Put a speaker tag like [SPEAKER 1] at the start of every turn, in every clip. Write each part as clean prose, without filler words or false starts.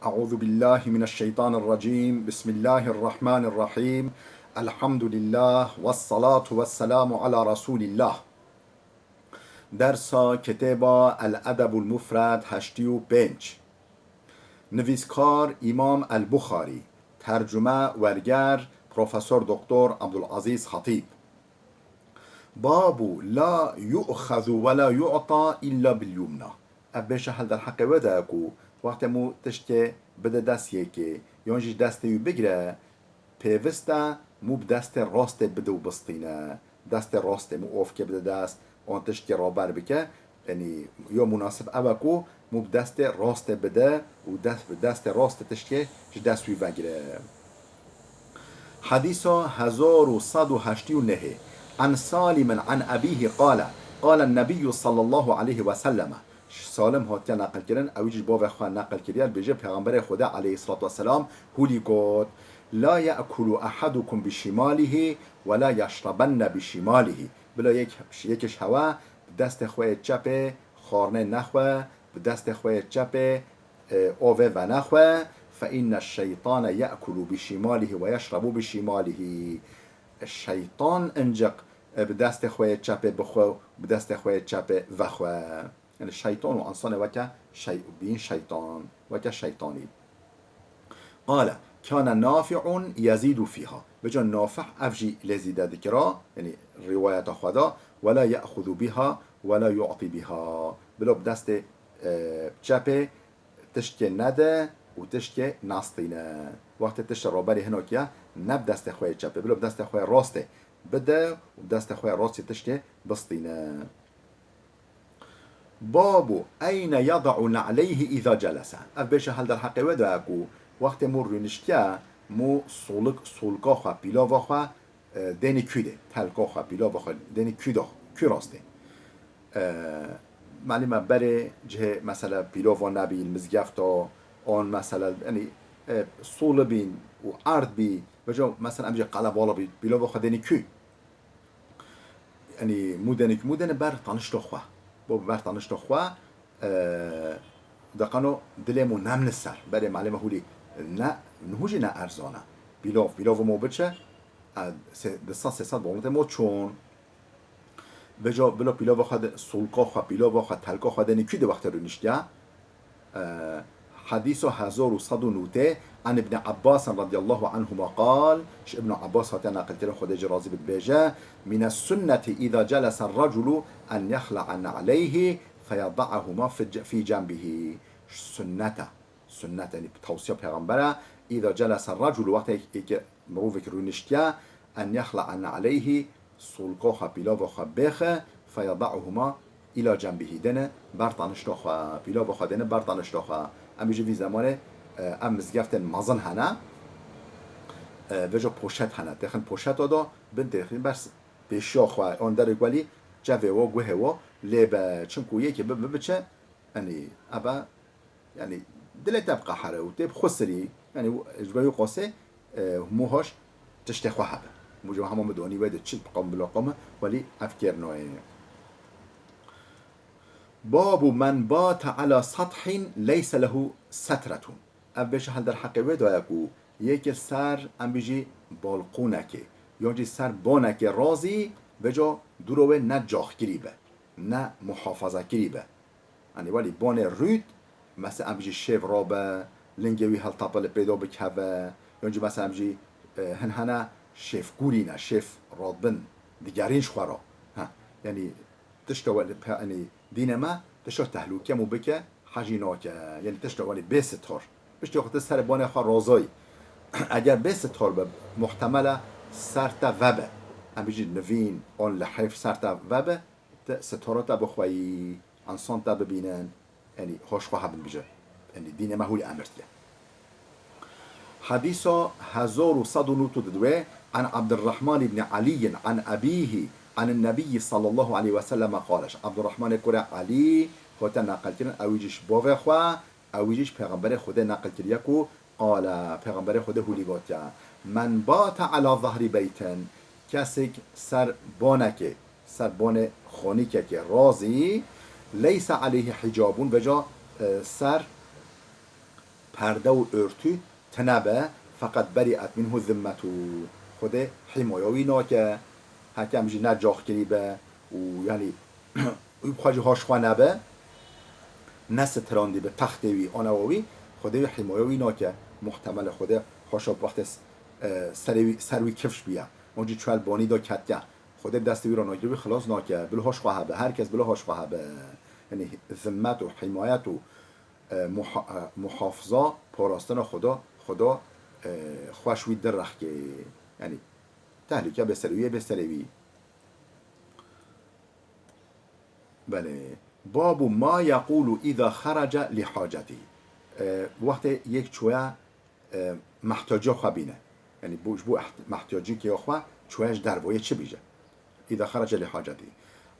[SPEAKER 1] أعوذ بالله من الشيطان الرجيم بسم الله الرحمن الرحيم الحمد لله والصلاة والسلام على رسول الله. درس کتاب الادب المفرد 85. نویسکار امام البخاری، ترجمه ورگر پروفسور دکتر عبدالعزیز خطیب. باب لا يؤخذ ولا يعطى إلا باليمنى. ابش هل در حق وده اكو وقت مو تشته بده دست یکی یانجی دست یو بگیره پیوسته مو دست راست بده و بستینه دست راست مو اوف که بده دست آن تشته را بر بکه یعنی یا مناسب اوکو مو دست راست بده و دست راست تشته دست وی بگیره. حديث 1189 عن سالم عن أبيه قال النبي صلى الله عليه وسلم. سالم هاتیا نقل کردن اویج باو خواه نقل کردن بجه پیغمبر خدا علیه الصلاة والسلام هولی گفت لا یأکل احدکم بشماله ولا یشربن بشماله. بلا یکش هوا دست خواه چپ خارنه نخواه دست خواه چپ اوه و نخواه فإن الشيطان يأكل بشماله ويشرب بشماله. الشيطان انجق بدست خواه چپ بخواه بدست خواه چپ وخواه. يعني الشيطان وأنصانه وكا بين شيطان وكا شيطاني. قال كان نافع يزيد فيها بجا نافع أفجي لزيدة ذكرى يعني رواية خدا ولا يأخذ بها ولا يعطي بها بلا بدست چپ تشكي نده و تشكي ناستينه وقت تشت رابري هناكيا نب دست خواه چپه بلا بدست خواه راسته بده و دست خواه راسته تشكي بسطينه. باب أين يضع نعليه إذا جلس. أبيش هل در حقه وده أكو وقت مو رنشتيا مو سولقا خواه بيلاوا خواه ديني كوده تلقا خواه بيلاوا خواه ديني كوده كو راسته معلومه بره جه مثلا بيلاوا نبي المزگفتا آن مثلا يعني سول بين و عرض بي بجا مثلا امجا قلب والا بي بيلاوا خواه ديني كو يعني مودن بر تانشتا خواه با برتانشتا خواه دقانو دلمو نم نسر برای معلمه هولی نه نهوجی نه ارزانه بیلاف مو بچه دستان سیستان بامونده مو چون بجا بلا بیلاف خواه سلقا خواه بیلاف خواه تلقا خواه دنی که ده وقت رو نشتیا. حديث 1190 عن ابن عباس رضي الله عنهما قال ابن عباس هاتنا قلت له خديج رازي بالبيجة من السنة إذا جلس الرجل أن يخلع عليه فيضعهما في جنبه. سنة يعني بتوصية پیغمبره إذا جلس الرجل وقت مروفك رونشتيا أن يخلع عليه سلقا بلا وخبخ فيضعهما إلى جنبه دنه برطانشتاخا بلا بخا دنه برطانشتاخا ام بيجي في زمانه ام مزگفت مازن هنه وجا پوشت هنه دخن پوشت دادا بنت دخن بس بشا خواه اون در گولی جوه و گوه و لیبه چنکو یکی بچه يعني ابا يعني دل تبقى حره و تب خسري يعني اجباري قاسه موهاش تشتخوا هبه موجو همه مدوني ويد تشد قام بلا قامه ولي افكار نوعه. باب من بات على سطح ليس له سترة. ابش هل در حق ودا يكو یک سر ام بيجي بالقونکه یعنی سر بانکه رازی بجا دروه نه جاخ گریبه نه محافظه گریبه یعنی ولی بان رود مثلا ام بيجي شیف رابه لنگوی هل تاپل پیدا بکهوه یعنی مثلا ام بيجي هنه شیف گوری نه شیف رادبن دیگرینش خورا یعنی تشتوال يعني دينما تشتو تهلوكه مو بك حجيناك يعني تشتو ولي بستار بشتو وقت سر بانه خوا رازای اگر بستار به محتمله سرت وبه ام بيجي نوین آن لحیف سرت وبه ستارات بخوایی انسان تا ببینن يعني هاش خواه بن بيجي يعني دينما هو الامرتيه. حديث 1192 عن عبد الرحمن بن علي عن أبيه عن النبي صلى الله عليه وسلم قالش عبد الرحمن كورا علي هوتا نقل كرن اويجيش باوه خواه اويجيش پیغمبر خدا نقل كريكو قال پیغمبر خدا هولي گوتيا من بات على ظهر بيتن كسك سر بانك سر بان خانيك رازي ليس عليه حجاب وجا سر پرده و ارتو تنبه فقط بریعت منه ذمتو خود حمایوی ناکه حکم جی نجاخ کریبه و یعنی خواهی هاشخوا نبه نستراندی به تختوی آنواوی خود حمایوی ناکه محتمل خود هاشا وقت سروی کفش بیا اونجی چوال بانی دا کتیا خود دستوی را ناگیری خلاص ناکه بلو هاشخوا به هر کس بلو هاشخوا به یعنی ذمت و حمایت و محافظه پاراستن خدا خوشوی در رخ که یعنی تهلیکه به سروی بله باب ما یقول اذا خرج لحاجتی وقت یک چویا محتاجی خوابینه یعنی بو محتاجی که خوا چویش دروایه چه بیجه اذا خرج لحاجتی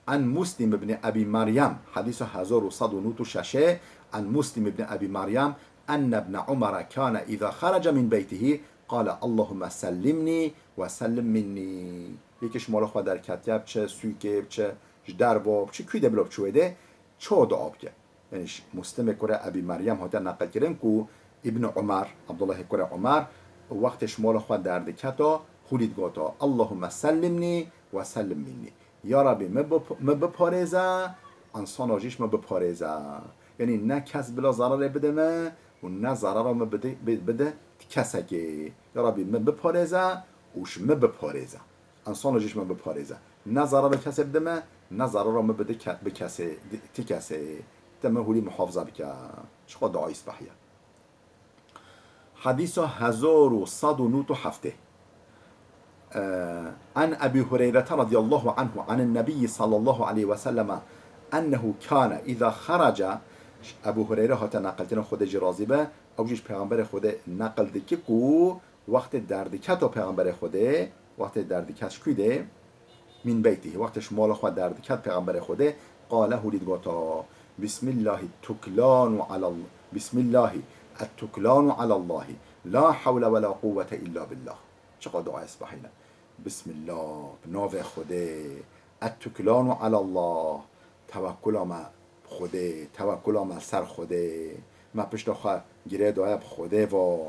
[SPEAKER 1] عن مسلم ابن ابي مريم حديث 1196 عن مسلم ابن ابي مريم ان ابن عمر كان اذا خرج من بيته قال اللهم سلمني وسلم مني یکیش مال خود در کتیب چه سویکه چه درباب چه کوی دبلاب چویده چه دعاب که یعنی مسلم کره ابی مریم ها در نقل کردن که ابن عمر عبدالله کره عمر وقتش مال خود در دکتا خولید گاتا اللهم سلمني وسلم مني یا ربی مبپارزه انسان آجیش مبپارزه یعنی نه کس بلا ضرر بده من و نه ضرر ما بده کسی که یا ربی مبپارزه وش مبپارزه انسان آجیش مبپارزه نه ضرر کسی بده من نه ضرر ما بده به کسی تی کسی تمهولی محافظه بکن چقدر دعای صبحیه حدیث 1197 عن أبي هريرة رضي الله عنه عن النبي صلى الله عليه وسلم أنه كان إذا خرج أبو هريرة هات نقل كنا خود جرازي به أو جيش پیغمبر خود نقل دکی کو وقت دردکت و پیغمبر خود وقت دردکتش کیده من بیتی وقتش مال خود دردکت پیغمبر خود قاله هولید گوتا بسم الله التكلان على الله بسم الله التكلان على الله لا حول ولا قوة إلا بالله چقدر دعای صبحینه بسم الله بناو خوده التکلان علی الله توکل ما خوده توکل ما سر خوده ما پشت خواه گیره دعای خوده و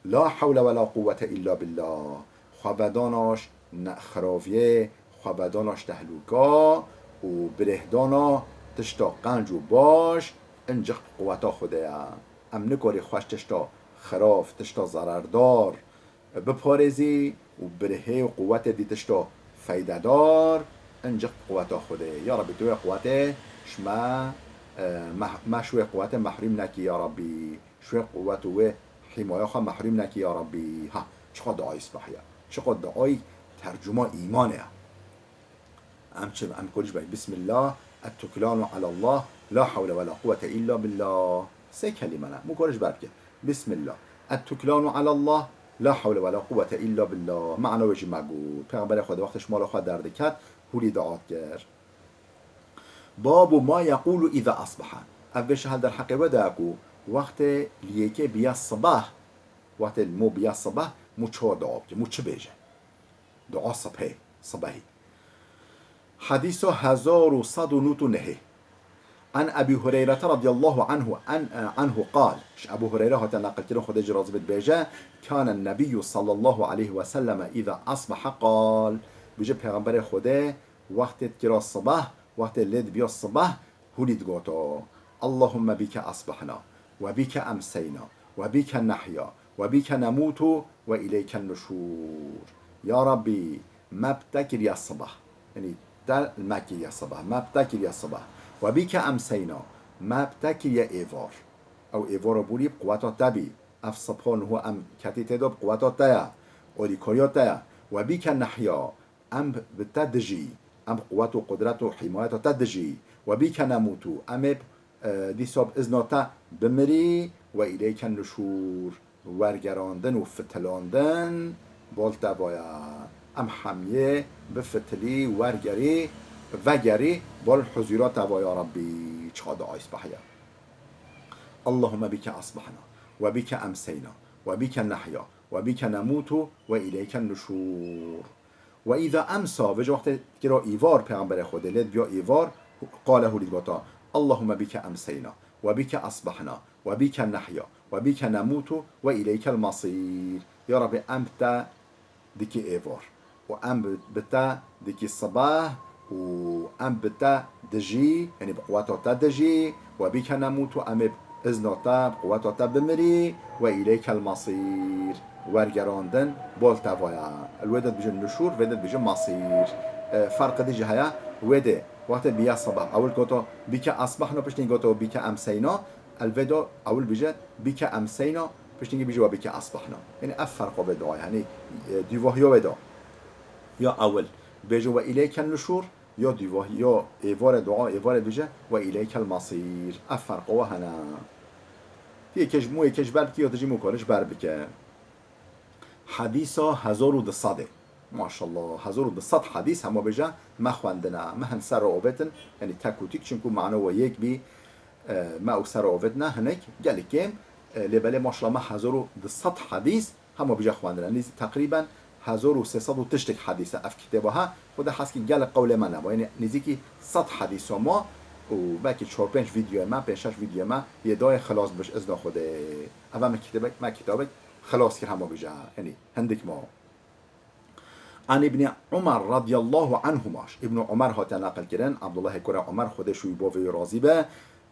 [SPEAKER 1] لا حول ولا قوة الا بالله خوابداناش خراویه خوابداناش تهلوکا و برهدانا تشتا قنج و باش انجخ قوتا خوده ام نکاری خوش تشتا خراف تشتا ضرردار بپارزی و برهه و قوت دیتشتا فایده دار انجا قوت خوده یا ربی توی قوت شما ما شوی قوت محرم نکی یا ربی شوی قوت و حمایه خواه محرم نکی یا ربی ها چقدر دعای صبحیه چقدر دعای ترجمه ایمانه ام کلش باید بسم الله التکلان علی الله لا حول ولا قوة الا بالله سه کلمه نه مو کلش باید که بسم الله التکلان علی الله لا حول ولا قوة الا بالله معنا وجه مگو پیغمبر خدا وقتش مال خود درد کرد هولی دعات کرد باب ما يقول اذا اصبح اولش هل در حقیقه داکو وقت لیکه بیا صبح وقت مو بیا صبح مو چه دعاب مو چه بیجه دعا صبحی حدیث 1199 عن أبي هريرة رضي الله عنه قال أبو هريرة هات نقل كده خد جراز بيجا كان النبي صلى الله عليه وسلم إذا أصبح قال بيجي پیغمبر خدا وقت كرا الصباح وقت الليل بيا الصباح هوليد قوتا اللهم بك أصبحنا وبك أمسينا وبك نحيا وبك نموت وإليك النشور يا ربي ما بتكر يا الصباح يعني در المكي يا الصباح ما بتكر يا الصباح و بی که امسینا مبتکی یه ایوار او ایوار بولی قوتا تبی اف سپان هو ام کتی تداب قوتا تیا اولی کاریا تیا و بی که نحیا ام بتدجی ام قوت و قدرت و حمایت تدجی و بی که نموتو ام دیساب ازناتا بمری و ایلیک نشور ورگراندن و فتلاندن بالتا بایا ام حمیه بفتلی ورگری وگری بال حضورات و یا ربی چقدر آیس بحیا اللهم بك أصبحنا وبك أمسينا وبك نحيا وبك نموت وإليك النشور وإذا أمسى وجه وقت كرا إيوار پیغمبر خود لید بیا إيوار قاله لید گوتا اللهم بك أمسينا وبك أصبحنا و بیک نحیا و بیک نموت و الیک المصیر. یا رب ام بتا دکی ایوار و ام بتا دکی صباح و ام بتا دجی یعنی بقواتو دجی و بیک نموت و ام ازنوتا بقواتو بمری و الیک المصیر ورگراندن بولتا ويا الودد بيجي النشور ودد بيجي مصير. فرق دي جهيا وده وقت بيا صباح اول قطو بك اصبحنا بشتين قطو بك امسينا الودو اول بيجي بك امسينا بشتين بيجي وبك اصبحنا يعني افرق بدعاء يعني دي وهيو ودا يا اول بيجي واليك النشور يا دي وهيو ايوار دعاء ايوار بيجي واليك المصير افرق وهنا في كجمو كجبر كي تجي مكارش بر بك حدیثا 1200 ماشاءالله 1200 حدیث همه بجا ما خواندنا ما هن سر آوتن یعنی تک و تک چونکو معنا و یک بی ما او سر آوتنا هنک گلی کم لبله ماشاءالله ما 1200 حدیث همه بجا خواندنا نیز تقریبا 1300 و تشتک حدیث اف کتابه ها خود حس که گل قول من نبا یعنی نزدیکی 100 حدیث ما و باقی 4 5 ویدیو ما 5 6 ویدیو ما یه دای خلاص بش از خود اول ما کتابک خلاص كر هما بجا يعني هندك ما عن ابن عمر رضي الله عنهماش ابن عمر هات نقل كرن عبد الله كرة عمر خودش يبوفي راضي به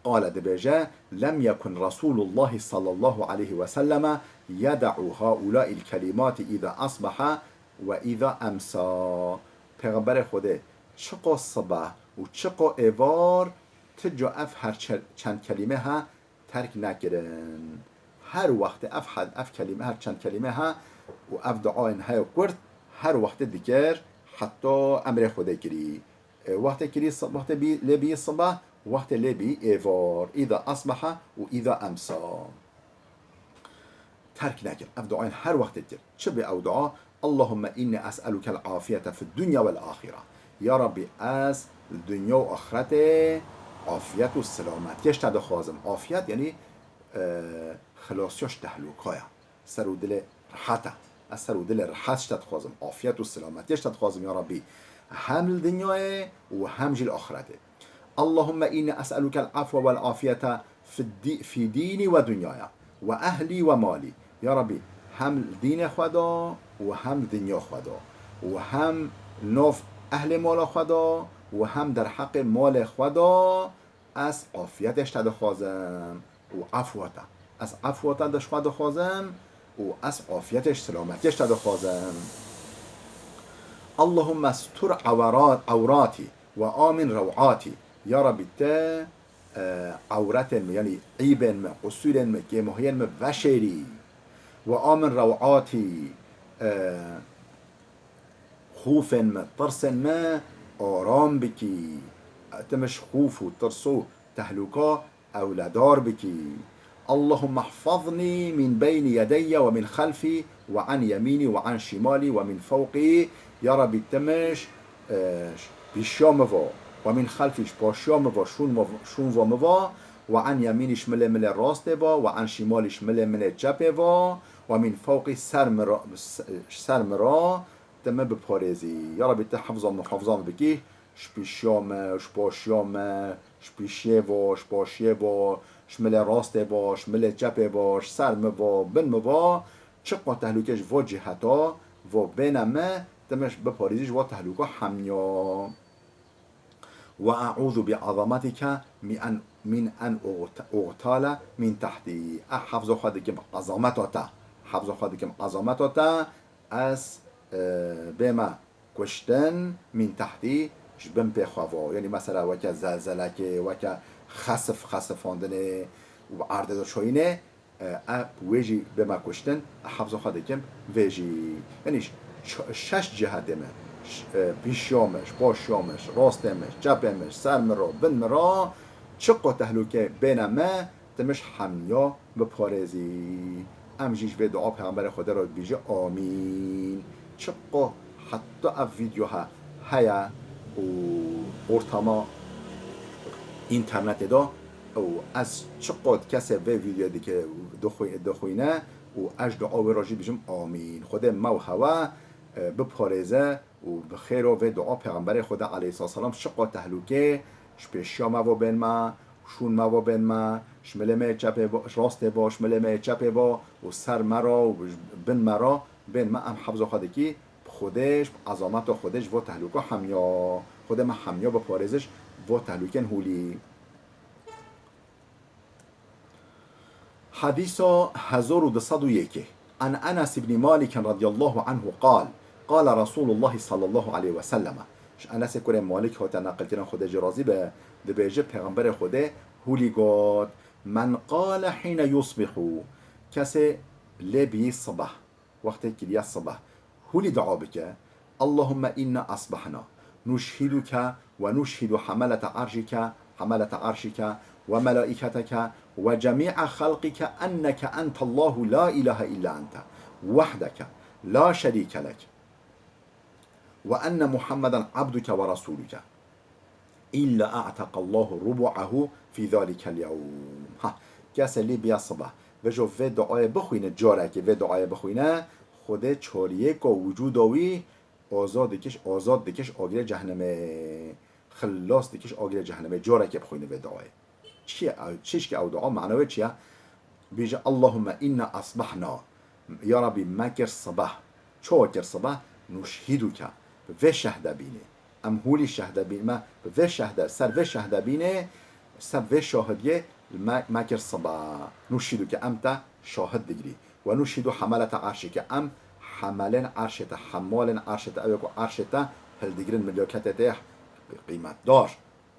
[SPEAKER 1] قال دبجا لم يكن رسول الله صلى الله عليه وسلم يدع هؤلاء الكلمات إذا أصبح وإذا أمسى پیغمبر خوده چقا صبح و چقا ایوار تجا اف هر چند کلمه ها ترک نکرن هر وقت اف کلمه هر چند کلمه ها و اف دعاین های کرد هر وقت دیگر حتی امر خدا کری وقت کری وقت لبی صبح وقت لبی ایوار اذا اصبح و اذا امسا ترک نکر اف دعاین هر وقت دیگر چه به او دعا اللهم إني أسألك العافية في الدنيا والآخرة يا ربي أس الدنيا وآخرته عافية والسلامات كيش تعد خوازم عافية يعني خلاصيش تهلوكايا سر ودل راحته سر ودل راحتش تخوازم عافية والسلامات كيش تخوازم يا ربي هم الدنيا وهم جي الآخرته اللهم إني أسألك العفو والعافية في ديني ودنياي وأهلي ومالي يا ربي هم دین خدا و هم دنیا خدا و هم نوف اهل مال خدا و هم در حق مال خدا از عافیتش تدخوازم و عفوتا از عفوتا دش خدا خوازم و از عافیتش سلامتیش تدخوازم اللهم استر عوراتي و آمن روعاتي یا ربی تا عورت یعنی عیب قصور گمهین وشری و آمن روعاتی خوف ما ترس ما آرام بکی تمش خوف و ترس و تهلوكا أولادار بکی اللهم احفظني من بين يدي ومن خلفي وعن يميني وعن شمالي ومن فوقي يا ربي تمش بشام ومن خلفيش باشام شون وموا وعن يمينش من راست با وعن شمالش من جبه و من فوق سر مرا تمام بپارزی یا ربی تحفظم محافظم بکی شپیشیام شپاشیام شپیشیه و شپاشیه و شمل راست با شمل جبه باش سر موا بن موا چقا تهلوکش و جهتا و بینمه تمش بپارزیش و تهلوکا همیا و اعوذ بعظمتك من ان اغتال من تحتی حفظ خودی که عظمتاتا حفظ خودی که عظمتاتا از بما کشتن من تحتی جبن بخوا یعنی مثلا وکه زلزله که وکه خسفاندنه و عرض شوینه ویجی بما کشتن حفظ خودی که ویجی یعنی 6 جهت من پیشیامش باشیامش راستمش جبهمش سرمرا بنمرا چقا تهلوکه بینمه تمش همیا بپارزی امجیش به دعا پیغمبر خدا را بیجه آمین چقا حتی اف ویدیو ها هیا و ارتما اینترنت دا او از چقا کسی به ویدیو دی که دخوینه و اج دعا و راجی بیجم آمین خدا موهوه بپارزه و بخیر و دعا پیغمبر خدا علیه السلام شقا تهلوکه شپشیام و بین ما شون ما بین ما شملمه چپه با راست با شملمه چپه با و سر مرا و بن مرا بین ما ام حفظ خودکی خودش عظمت و خودش و تهلوک همیا خود ما همیا با پارزش و تهلوکن هولی حديث 1201 عن أنس بن مالك رضي الله عنه قال قال رسول الله صلى الله عليه وسلم أنس كره مالك هو تنقل كنا خود جرازي به دبيجه پیغمبر خود هولي قد من قال حين يصبح كسي لبي الصباح وقت كليا الصباح هولي دعا بك اللهم إنا أصبحنا نشهدك ونشهد حملة عرشك وملائكتك وجميع خلقك أنك أنت الله لا إله إلا أنت وحدك لا شريك لك وأن محمدا عبدك ورسولك إلا أعتق الله ربعه في ذلك اليوم کسی لی بیا صبح و جو و دعای بخوینه جاره که و دعای بخوینه خود چاریه که وجود آوی آزاد دکش آگیر جهنمه خلاص دکش آگیر جهنمه جاره که بخوینه و دعای چیش که او دعا معنوی چیه بیجه اللهم اینا اصبحنا یا ربی مکر صبح چوکر صبح نشهدو که و شهده بینه ام هولی شهده بینه ما و شهده سر و شهده بینه سر و شاهدیه مکر صبح نشهدو که ام تا شاهد دگری و نشهدو حملت عرشی که ام حملن عرشتا حمالن عرشتا او یکو عرشتا هل دگرن ملیاکتت قیمت دار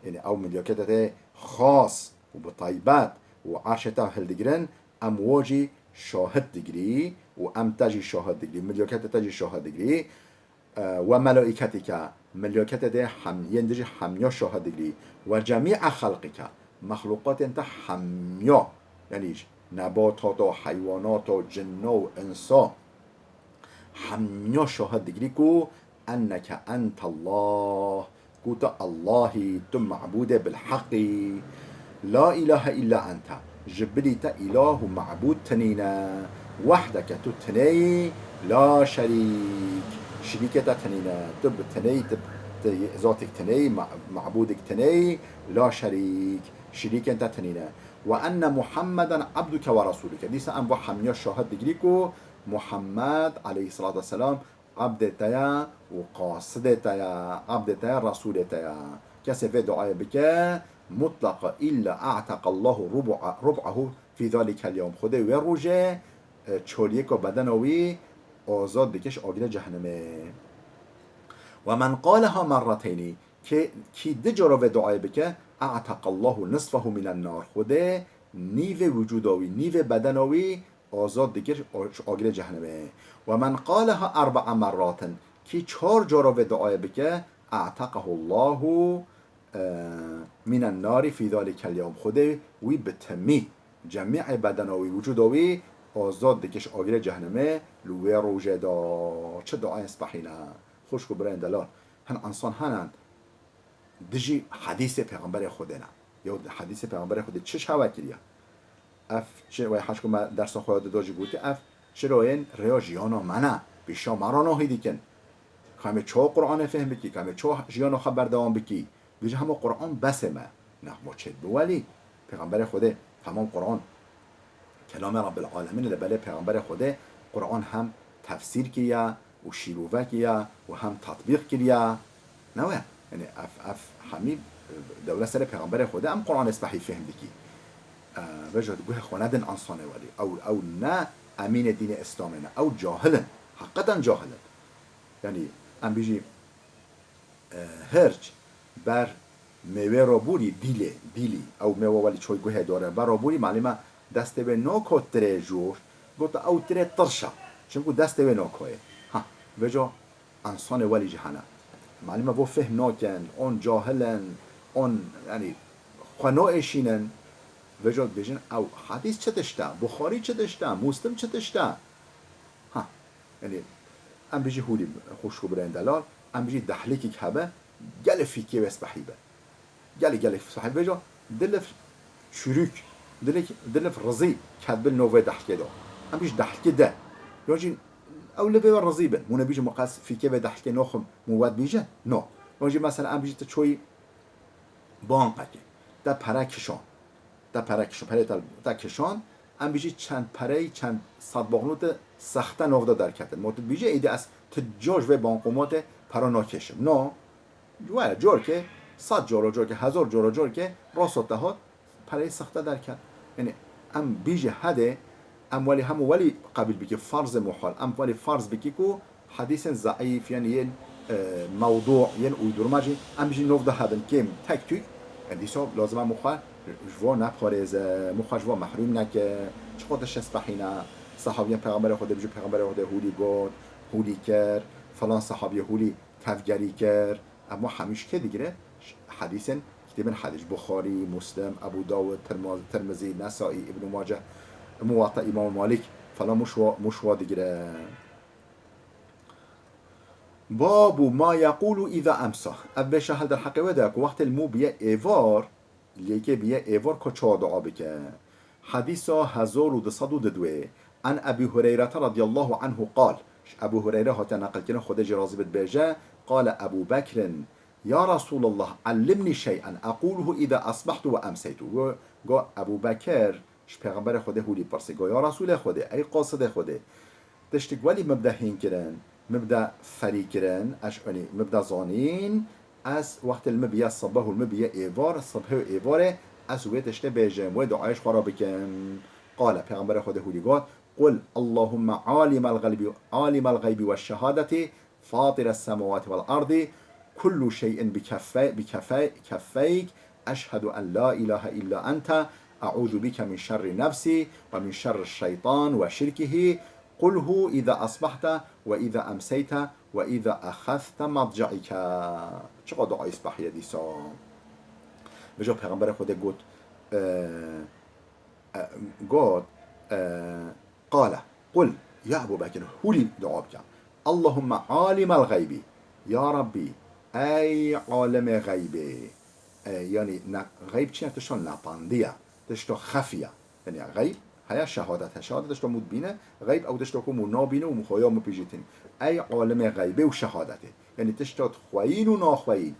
[SPEAKER 1] یعنی او ملیاکتت خاص و بطيبات وعاشته هالدجرن أمواجي شاهد دجري وأم تجي شاهد دجري مليكته تجي شاهد دجري وملائكتك ملائكته ده يندجي حميا شاهد دجري وجميع خلقك مخلوقات انت حميا يعني نباتات و حيوانات و جن و انسان حميا شاهد دجري كو أنك أنت الله قلت الله تم معبود بالحق لا إله إلا أنت جبريت إله معبود تنينا وحدك تتني لا شريكة تنينا تب تني تب ذاتك تني معبودك تني لا شريك أنت تنينا وأن محمدا عبدك ورسولك ديس أنبو حمية شاهد دقريكو محمد عليه الصلاة والسلام عبد تيا وقاصد تيا عبد تيا رسول تيا كسي في دعاء بك مطلق إلا أعتق الله ربعه في ذلك اليوم خده وروجه چولیک و بدنوی آزاد بکش آگیر جهنمه و من قالها مرتين کی دجارا و دعای بکه اعتق الله نصفه من النار خوده نیو وجوداوی نیو بدنوی آزاد بکش آگیر جهنمه و من قالها 4 مرات کی 4 جارا و دعای بکه اعتقه الله من النار في ذلك اليوم خوده وی بتمی جميع بدنوی وجوداوی آزاد دکش آگیر جهنمه لوی روژه دا چه دعای اسبحینا خوش کو برای دلال هن انسان هنند دجی حدیث پیغمبر خودنا یا حدیث پیغمبر خود چه شوا کریه اف چه وای حش کو ما درس خود داجی گوتی اف چرا این ریاجیانا منه بیشا مرا نهیدی کن کامه چه قرآن فهم بکی کامه چه جیانو خبر دوام بکی بیجه همه قرآن بسه ما نه ما چه بولی پیغمبر خود تمام قرآن کلام رب العالمین لبله پیغمبر خوده قرآن هم تفسیر کیا و شیروه کیا و هم تطبیق کیا نوه یعنی اف همی دوله سر پیغمبر خوده هم قرآن اسبحی فهم بکی وجه گوه خوندن انسانه ولی او نه امین دین اسلامه او جاهلن حقیقتا جاهلن یعنی ام بیجی هرچ بر میوه را بوری دیلی او میوه ولی چوی گوه داره بر را بوری معلومه دست به نوکو تره جور گفت او تره ترشا چون گفت دست به نوکوه ها وجا انسان ولی جهنه معلومه و فهم ناکن اون جاهلن اون یعنی خنوعشینن وجا بجن او حدیث چه دشته بخاری چه دشته مسلم چه دشته ها یعنی ام بجی هولی خوشکو برین دلال ام بجی دحلیکی که هبه گل فیکی و اسبحی به گل صحیح وجا دلف شروک دلف رزي كاتب النوفي دحكي ده هم بيش دحكي ده يوجين او لبي رزيبه مو نبيج مقاس في كيف دحكي نوخم مواد بيجه نو يوجي مثلا ام بيجي تشوي بانقكي ده پرکشان تا پره کشون پره تا کشان ام بیجی چند پره چند صد باقنوت سخته نوفده در کتن موت بیجی ایده از تجاج و بانقومات پرا ناکشم نه ولی جور که 100 جور که 1000 جور که راست هات پره سخته در کت یعنی ام بیجی هده ام ولی هم ولی قبل بکی فرض محال ام ولی فرض بکی کو حدیث ضعیف یعنی موضوع یعنی اویدورماجی ام بیجی نوفده هدن کم تک توی یعنی دیسا لازم هم مخواه جوا نپارز مخواه جوا محروم نکه چه خودش اسبحینا صحابیان پیغمبر خود بجو پیغمبر خود هولی گفت هولی کرد فلان صحابی هولی تفگری کرد اما همیشه که دیگره حدیث کتاب حدیث بخاری مسلم ابو داود ترمذی نسائی ابن ماجه موطا امام مالک فلان مشوا دیگره باب ما يقول اذا امسى اب شهل در حق ودا وقت المو بيه ايوار لیکه بیه ایوار که چه دعا بکه حدیث 1202 عن ابي هريره رضي الله عنه قال ابو هريره هات نقل کنه خودش راضی بد بجه قال ابو بكر يا رسول الله علمني شيئا اقوله اذا اصبحت وامسيت قال ابو بكر پیغمبر خوده هولی پرسی گو یا رسول خوده ای قاصد خوده تشتک ولی مبدا هین کرن مبدا فری کرن اشعنی مبدا زانین از وقت المبيا الصباح والمبيا ايفار الصبح ايفاره از وقت اشته بيجم و دعایش خراب بکن قال پیغمبر خود هولی گفت قل اللهم عالم الغيب والشهادة فاطر السماوات والأرض كل شيء بكفيك أشهد أن لا إله إلا أنت أعوذ بك من شر نفسي ومن شر الشيطان وشركه قله إذا أصبحت وإذا أمسيت وإذا أخذت مضجعك چقدر دعای اسبحیه دیسا بجا پیغمبر خود گفت قال قل يا أبو بكر هولي دعا بك اللهم عالم الغيب يا ربي أي عالم غيبي يعني غيب چیه تشتون نپاندیه تشتون خفیه یعنی غیب هيا شهادة تشتو مود بينه غيب او تشتو كو نابينه ومخويا مبيجتين اي عالم غيبه وشهادته يعني تشتو خوين وناخوين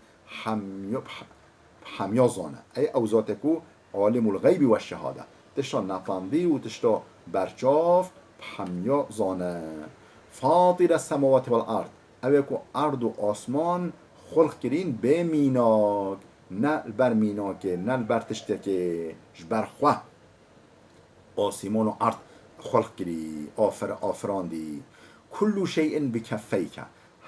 [SPEAKER 1] حميا زانه اي او ذاتكو عالم الغيب والشهادة تشتو نفاندي وتشتو برچاف حميا زانه فاطر السماوات والارض او كو ارض و آسمان خلق کرین به میناک نه بر میناکه نه بر تشتکه بر خواه آسمان و ارض خلق کری آفراندی کل شیء بکفیک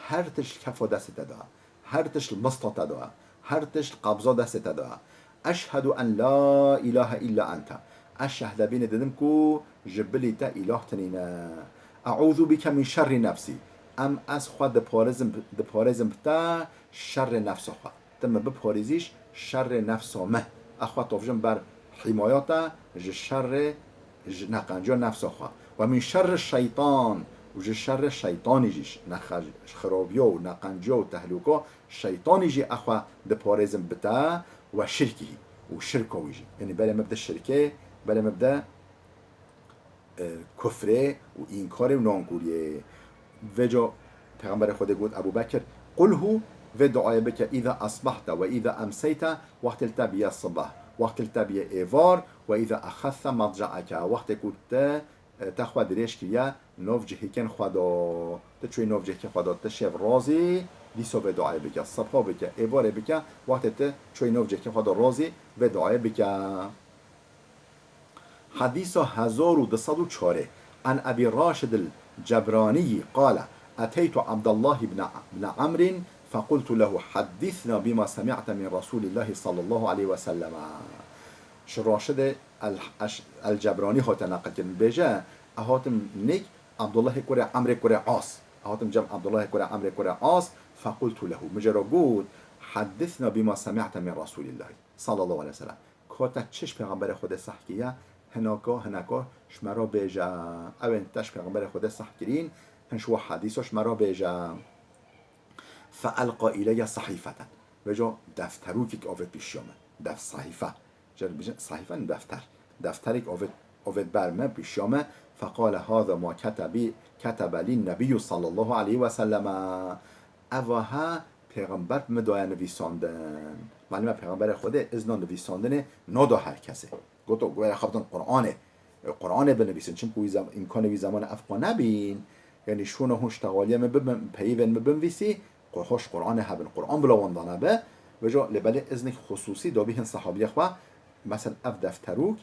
[SPEAKER 1] هر تش کف دست دا هر تش مستط دا هر تش قبضه دست دا اشهد ان لا اله الا انت اشهد بین ددم کو جبلی تا اله تنینا اعوذ بك من شر نفسی ام از خود دپارزم تا شر نفس خود تم بپارزیش شر نفسامه اخوات توفجم بر حمایاتا شر نقنجا نفس خوا و من شر الشیطان و شر شیطانی جیش خرابیا و نقنجا و تهلوکا شیطانی جی اخوا دپارزم بتا و شرکی و شرکا ویجی یعنی بله مبدا شرکه بله مبدا کفره و اینکار و نانکوریه و جا پیغمبر خود گفت ابو بکر قله و دعای بکر اذا اصبحت و اذا امسیت وقت التبیه الصبح وقت التبیه ایوار و اذا اخذت مضجعك وقت كنت تخوى دريش كيا نوف جهكن خدا تشوي نوف جهكن خدا تشيف رازي دي سو دعاء بك الصبح بك ايوار بك وقت تشوي نوف جهكن خدا رازي و دعاء بك حديث 1204 عن ابي راشد الجبراني قال اتيت عبد الله بن عمرو فقلت له حدثنا بما سمعت من رسول الله صلى الله عليه وسلم راشد الجبراني هات نقل كن بجا هاتم نيك عبد الله كوري عمرو كوري عاص هاتم جمع عبد الله كوري عمرو كوري عاص فقلت له مجرى قول حدثنا بما سمعت من رسول الله صلى الله عليه وسلم كوتا تشش پیغمبر خود صح کیا هناكا شمرا بجا او انتش پیغمبر خود صح کرین هنشو حدیثش مرا بجا فألقى إلي صحيفة بجا دفتروك أوفت بيشيومه دفتر صحيفة صحيفة دفترك أوفت برمه بيشيومه فقال هذا ما كتب لي النبي صلى الله عليه وسلم اوها پیغمبر مدایا نویساندن معلومه پیغمبر خوده ازنا نویساندن نادا هر کسه گوتو گویا خفتن قرآن بنویسن چون کوی امکان وی زمان افقا نبین یعنی شونه هوش تقالیه مبم پیون مبم ویسی خوش قرآن هبن قرآن بلا وندانه به وجا لبله ازن خصوصی دو بیهن صحابی خوا مثلا اف دفتروک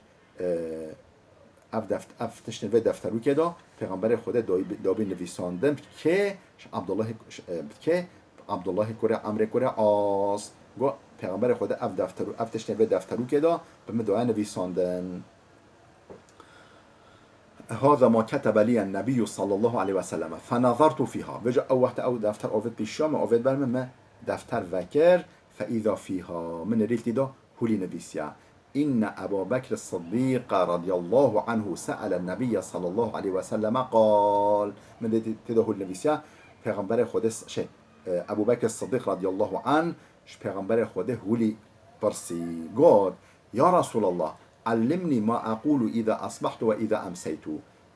[SPEAKER 1] اف تشنه دفتروک دا پیغمبر خدا دابی نویساندم که عبدالله کره عمرو کره آس گو پیغمبر خدا اف تشنه دفتروک دا به مدعا نویساندن. هذا ما كتب لي النبي صلى الله عليه وسلم فنظرت فيها وجا او وقت او دفتر اوفد پیشام اوفد برم ما دفتر وکر فاذا فيها من ريفتي دا هولي نبيسيا إن أبا بكر الصديق رضي الله عنه سأل النبي صلى الله عليه وسلم قال من تده النبيسيا پیغمبر خدا ابو بكر الصديق رضي الله عنه پیغمبر خدا هولي برسي قال يا رسول الله علمني ما أقول إذا أصبحت وإذا أمسيت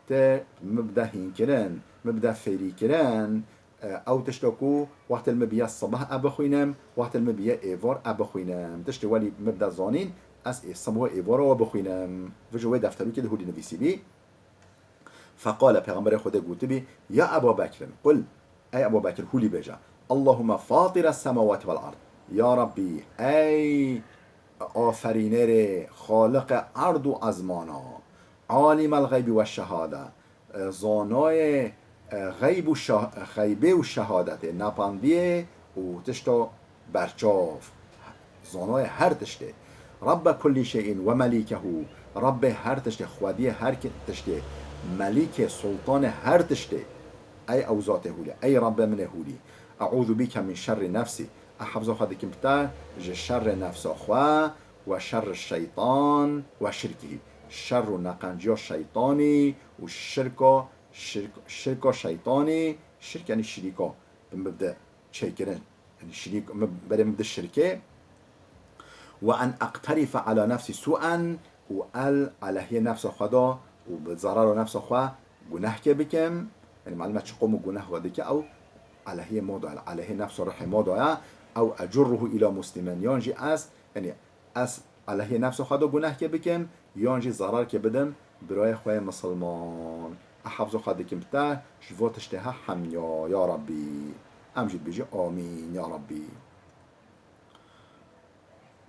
[SPEAKER 1] تا مبدأ هنكران مبدأ فيري كران أو تشتكو وقت المبيا الصباح أبخوينم وقت المبيا إيفار أبخوينم تشتي ولي مبدأ زانين أس الصباح إيفار وأبخوينم فجوه دفترو كده هولي نفسي بي فقال پیغمبر خدا قلت بي يا أبا بكر قل أي أبا بكر هولي بجا اللهم فاطر السماوات والأرض يا ربي أي آفرینر خالق ارض و ازمانا عالم الغیب و شهاده زانای غیبه و شهادت نپندیه و تشتا برچاف زانای هر تشته رب کل شیء و ملیکه رب هر تشته خودی هر تشته ملیک سلطان هر تشته ای اوزات هولی ای رب من هولی اعوذ بك من شر نفسي احفظ خدك مبتا شر نفس اخوا و شر الشيطان و شركه شر نقنجي الشيطاني و شرك شيطاني شرك يعني شريكا بمبدا شيكرن يعني شريك بدا مبدا الشركه وان اقترف على نفسي سوءا و على هي نفس خدا و بضرر نفس خوا گناه که بکم يعني معلومه چقوم گناه ودك او على هي موضع على هي نفس رحمه او اجره الى مسلمان یانجی از یعنی از علیه نفس خدا گناه که بکم یانجی ضرر که بدم برای خواه مسلمان احفظ خدا که بتا شواتش تها حمیا یا ربی امجد بيجي آمين يا ربي.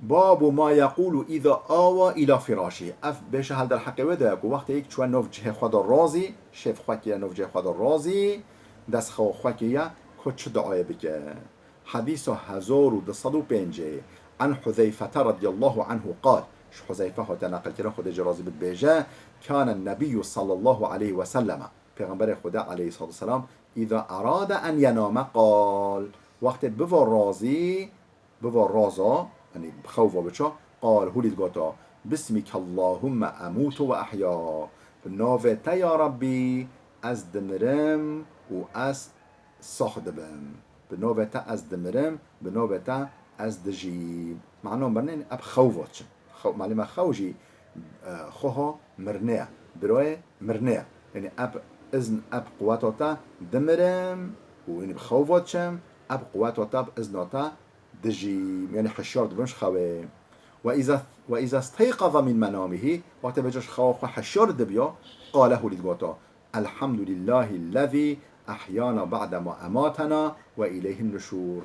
[SPEAKER 1] باب ما يقول إذا آوى إلى فراشه اف بشه هل در حقیقه ده که وقتی یک چون نوجه خدا راضی شف خوکیه نوجه خدا راضی دست خوکیه که چه دعای بکه. حديث 1205 عن حذيفة رضي الله عنه قال حذيفة هو تنقل كده خد جرازي بالبيجة كان النبي صلى الله عليه وسلم پیغمبر خدا عليه الصلاة والسلام إذا أراد أن ينام قال وقت بفر رازا يعني بخوفه بچه قال هولي القطع بسمك اللهم أموت وأحيا بناوة يا ربي از دمرم و از ساخ دبم بنوبة از دمرم بنوبة از دجيب معناه برنين اب خوفاتش معلومة خوجي خوها مرنية بروي مرنية يعني اب اذن اب قواتاتا دمرم ويعني بخوفاتشم اب قواتاتا باذناتا دجيب يعني حشار دبنش خوي وإذا استيقظ من منامه وقت بجاش خواه حشار دبيا قاله لدقاتا الحمد لله الذي احیانا بعد ما اماتنا و الیه النشور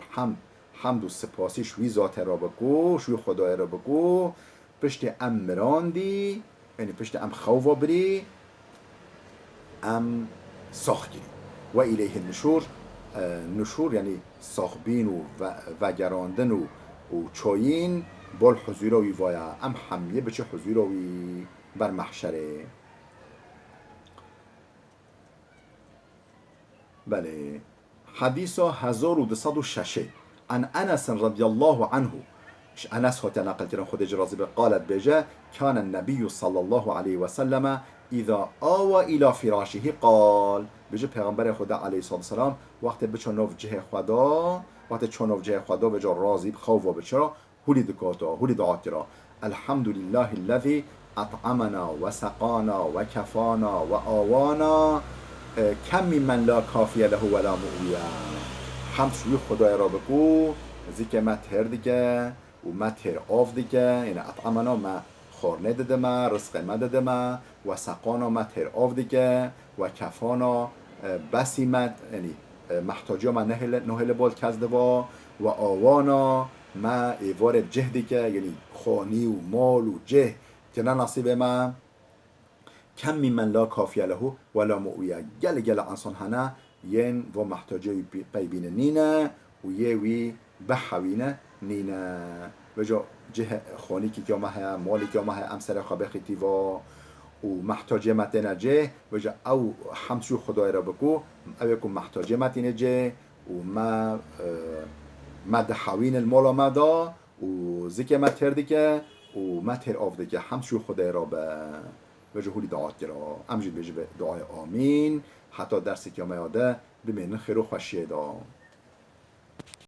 [SPEAKER 1] حمد و سپاسی شوی ذات را بگو شوی خدای را بگو پشت ام مراندی یعنی پشت ام خوفا بری ام ساخ گیری و الیه النشور نشور یعنی ساخبین و وگراندن و چاین بال حضوروی وایا ام حمیه بچه حضوروی بر محشره. بله حديث 1206 عن أنس رضي الله عنه أنس هو تنقل ترى خد جرازي قالت بجا كان النبي صلى الله عليه وسلم إذا آوى إلى فراشه قال بجا پیغمبر خدا عليه الصلاة والسلام وقت بچنوف جه خدا وقت چنوف جه خدا بجا راضي بخوف وبچرا هولي دكاتا هولي دعاترا الحمد لله الذي أطعمنا وسقانا وكفانا وآوانا کم من لا کافیه له ولا مؤویه حمد شوی خدای را بگو زی که ما تهر دیگه و ما تهر آف دیگه یعنی اطعمنا ما خورنه داده ما رزق ما داده ما و سقانا ما تر آف دیگه و کفانا بسیمت یعنی محتاجی ما نهل بال کزده و آوانا ما ایوار جه دیگه یعنی خانی و مال و جه که نه نصیب ما کم من لا کافیه له ولا مؤویه گل انسان هنه ین و محتاجی پیبین نینه و یه وی بحوینه نینه و جا جه خانی که ما ها مالی که ما ها امسر خوابه خیتی و محتاجه متنه جه و جا او همشو خدای را بکو او یکو محتاجه متنه جه و ما دحوین المالا مدا و زیکه ما تردی که و ما تر آف دیگه همشو خدای را به و جهولی دعات گرا امجید بجه دعای آمین حتی درسی که ما یاده بمینن خیر و خوشیه دا